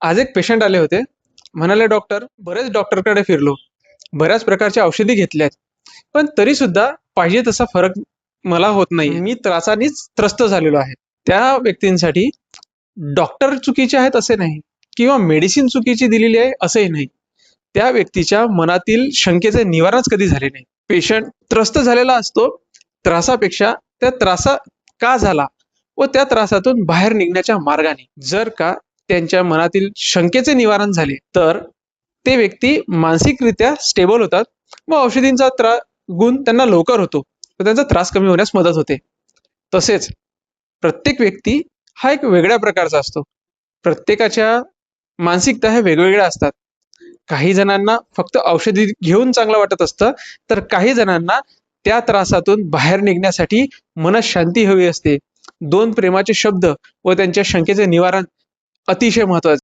आज एक पेशंट आले होते. म्हणाले, डॉक्टर, बरेच डॉक्टरकडे फिरलो, बऱ्याच प्रकारच्या औषधी घेतल्यात, पण तरी सुद्धा पाहिजे तसा फरक मला होत नाही. मी त्रासानेच त्रस्त झालेलो आहे. त्या व्यक्तींसाठी डॉक्टर चुकीचे आहेत असे नाही, किंवा मेडिसिन चुकीची दिलेली आहे असंही नाही. त्या व्यक्तीच्या मनातील शंकेचे निवारणच कधी झाले नाही. पेशंट त्रस्त झालेला असतो त्रासापेक्षा त्या त्रासा का झाला व त्या त्रासातून बाहेर निघण्याच्या मार्गाने. जर का त्यांच्या मनातील शंकेचे निवारण झाले तर ते व्यक्ती मानसिकरित्या स्टेबल होतात व औषधींचा गुण त्यांना लवकर होतो व त्यांचा त्रास कमी होण्यास मदत होते. तसेच प्रत्येक व्यक्ती हा एक वेगळ्या प्रकारचा असतो. प्रत्येकाच्या मानसिकता ह्या वेगवेगळ्या असतात. काही जणांना फक्त औषधी घेऊन चांगलं वाटत असतं, तर काही जणांना त्या त्रासातून बाहेर निघण्यासाठी मनशांती हवी असते. दोन प्रेमाचे शब्द व त्यांच्या शंकेचे निवारण अतिशय महत्वाचे.